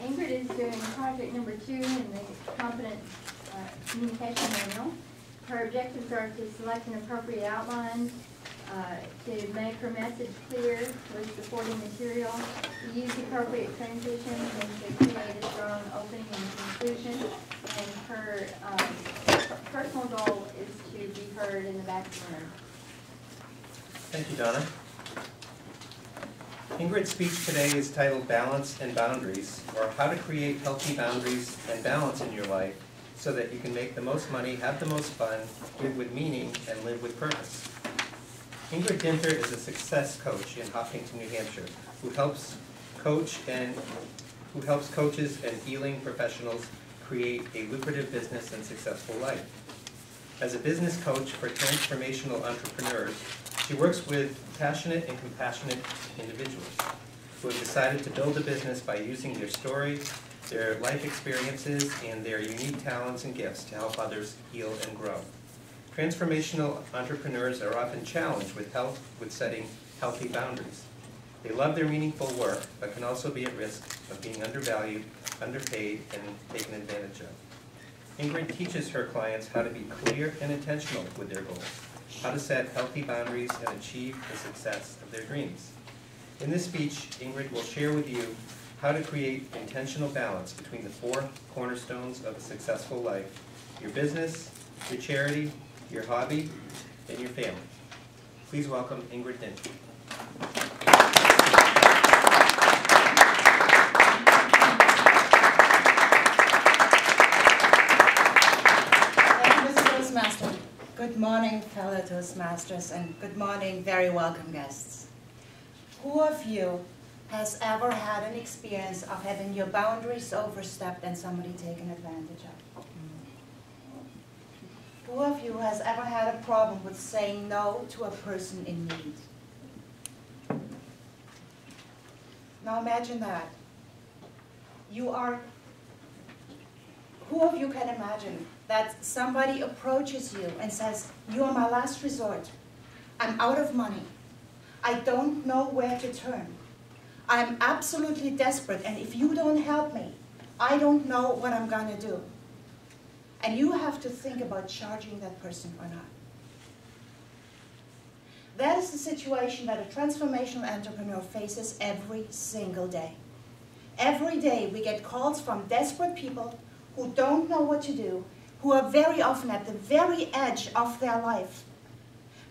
Ingrid is doing project number 2 in the Confident Communication Manual. Her objectives are to select an appropriate outline, to make her message clear with supporting material, to use appropriate transitions, and to create a strong opening and conclusion. And her personal goal is to be heard in the back of the room. Thank you, Donna. Ingrid's speech today is titled Balance and Boundaries, or How to Create Healthy Boundaries and Balance in Your Life so that you can make the most money, have the most fun, live with meaning, and live with purpose. Ingrid Dinter is a success coach in Hopkinton, New Hampshire, who helps coaches and healing professionals create a lucrative business and successful life. As a business coach for transformational entrepreneurs, she works with passionate and compassionate individuals who have decided to build a business by using their story, their life experiences, and their unique talents and gifts to help others heal and grow. Transformational entrepreneurs are often challenged with setting healthy boundaries. They love their meaningful work, but can also be at risk of being undervalued, underpaid, and taken advantage of. Ingrid teaches her clients how to be clear and intentional with their goals, how to set healthy boundaries and achieve the success of their dreams. In this speech, Ingrid will share with you how to create intentional balance between the 4 cornerstones of a successful life: your business, your charity, your hobby, and your family. Please welcome Ingrid Dinter. Good morning, fellow Toastmasters, and good morning, very welcome guests. Who of you has ever had an experience of having your boundaries overstepped and somebody taken advantage of? Who of you has ever had a problem with saying no to a person in need? Now imagine that. Who of you can imagine that somebody approaches you and says, "You are my last resort. I'm out of money. I don't know where to turn. I'm absolutely desperate, and if you don't help me, I don't know what I'm going to do." And you have to think about charging that person or not. That is the situation that a transformational entrepreneur faces every single day. Every day we get calls from desperate people who don't know what to do, who are very often at the very edge of their life.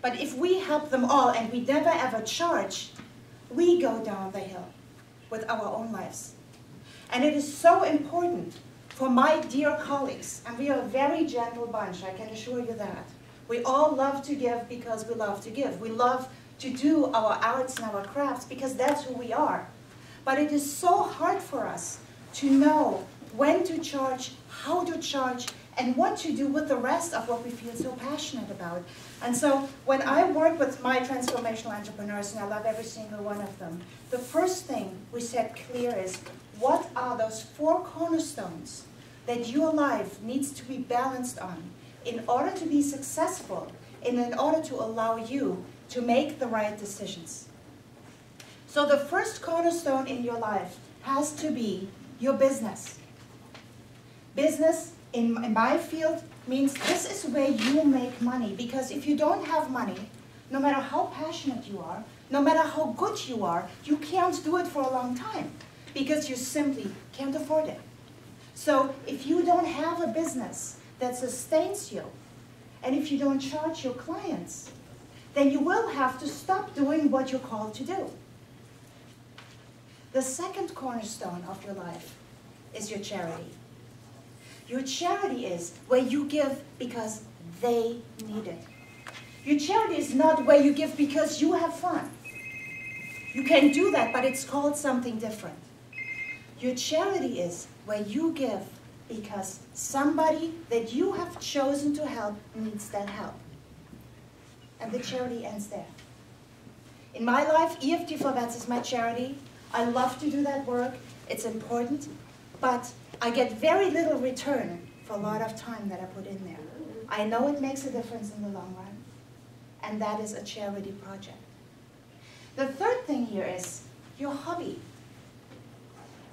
But if we help them all and we never ever charge, we go down the hill with our own lives. And it is so important for my dear colleagues, and we are a very gentle bunch, I can assure you that. We all love to give because we love to give. We love to do our arts and our crafts because that's who we are. But it is so hard for us to know when to charge, how to charge, and what to do with the rest of what we feel so passionate about. And so when I work with my transformational entrepreneurs, and I love every single one of them, the first thing we set clear is, what are those 4 cornerstones that your life needs to be balanced on in order to be successful and in order to allow you to make the right decisions? So the first cornerstone in your life has to be your business. Business, in my field, means this is where you make money. Because if you don't have money, no matter how passionate you are, no matter how good you are, you can't do it for a long time because you simply can't afford it. So if you don't have a business that sustains you, and if you don't charge your clients, then you will have to stop doing what you're called to do. The second cornerstone of your life is your charity. Your charity is where you give because they need it. Your charity is not where you give because you have fun. You can do that, but it's called something different. Your charity is where you give because somebody that you have chosen to help needs that help. And the charity ends there. In my life, EFT for Vets is my charity. I love to do that work. It's important. But I get very little return for a lot of time that I put in there. I know it makes a difference in the long run. And that is a charity project. The third thing here is your hobby.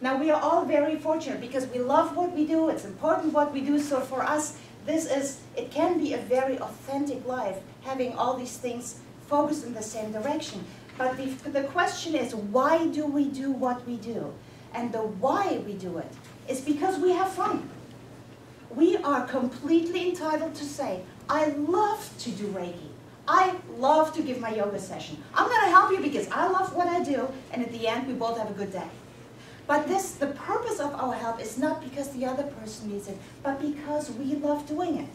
Now, we are all very fortunate because we love what we do, it's important what we do, so for us, it can be a very authentic life, having all these things focused in the same direction. But the question is, why do we do what we do? And the why we do it is because we have fun. We are completely entitled to say, I love to do Reiki. I love to give my yoga session. I'm going to help you because I love what I do, and at the end, we both have a good day. But the purpose of our help is not because the other person needs it, but because we love doing it.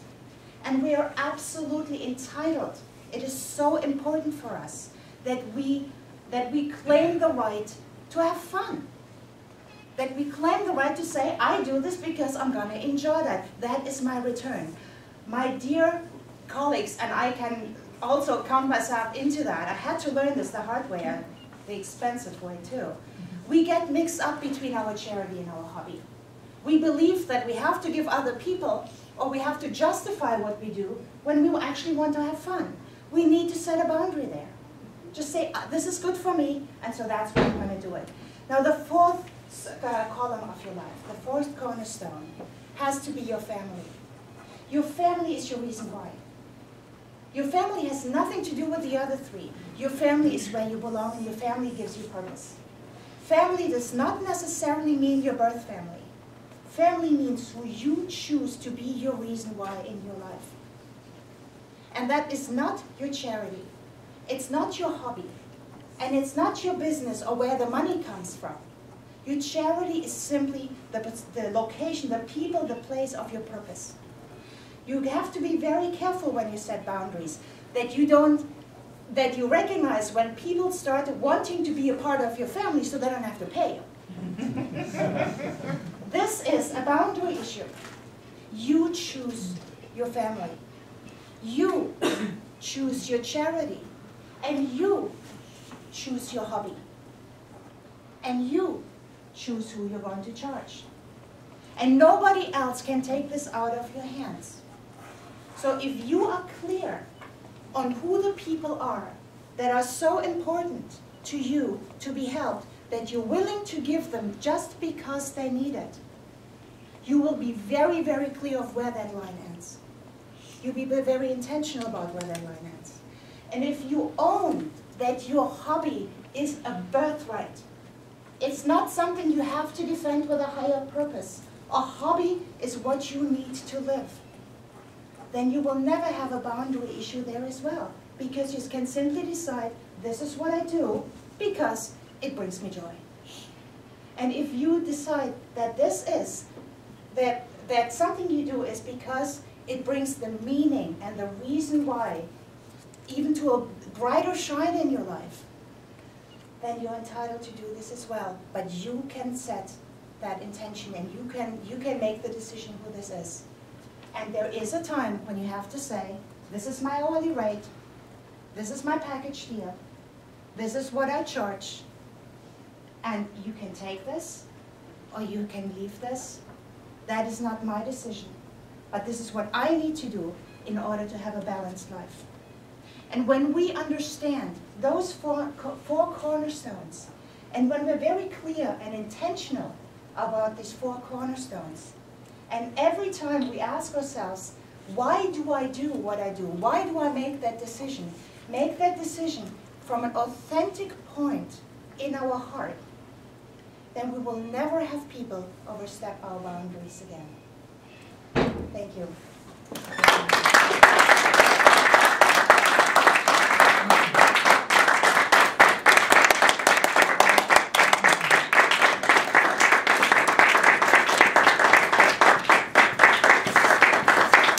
And we are absolutely entitled. It is so important for us that we claim the right to have fun. That we claim the right to say, I do this because I'm going to enjoy that. That is my return. My dear colleagues, and I can also count myself into that. I had to learn this the hard way, the expensive way too. We get mixed up between our charity and our hobby. We believe that we have to give other people, or we have to justify what we do when we actually want to have fun. We need to set a boundary there. Just say, this is good for me, and so that's what I'm going to do it. Now the fourth column of your life, the fourth cornerstone, has to be your family. Your family is your reason why. Your family has nothing to do with the other three. Your family is where you belong, and your family gives you purpose. Family does not necessarily mean your birth family. Family means who you choose to be your reason why in your life. And that is not your charity. It's not your hobby. And it's not your business or where the money comes from. Your charity is simply the location, the people, the place of your purpose. You have to be very careful when you set boundaries, that you recognize when people start wanting to be a part of your family so they don't have to pay you. This is a boundary issue. You choose your family. You choose your charity. And you choose your hobby. And you choose who you're going to charge. And nobody else can take this out of your hands. So if you are clear on who the people are that are so important to you to be helped, that you're willing to give them just because they need it, you will be very, very clear of where that line ends. You'll be very intentional about where that line ends. And if you own that your hobby is a birthright, it's not something you have to defend with a higher purpose. A hobby is what you need to live. Then you will never have a boundary issue there as well. Because you can simply decide, this is what I do because it brings me joy. And if you decide that that something you do is because it brings the meaning and the reason why, even to a brighter shine in your life, then you're entitled to do this as well. But you can set that intention, and you can make the decision who this is. And there is a time when you have to say, this is my hourly rate, this is my package deal, this is what I charge, and you can take this, or you can leave this. That is not my decision, but this is what I need to do in order to have a balanced life. And when we understand those four cornerstones, and when we're very clear and intentional about these four cornerstones, and every time we ask ourselves, why do I do what I do? Why do I make that decision? Make that decision from an authentic point in our heart, then we will never have people overstep our boundaries again. Thank you.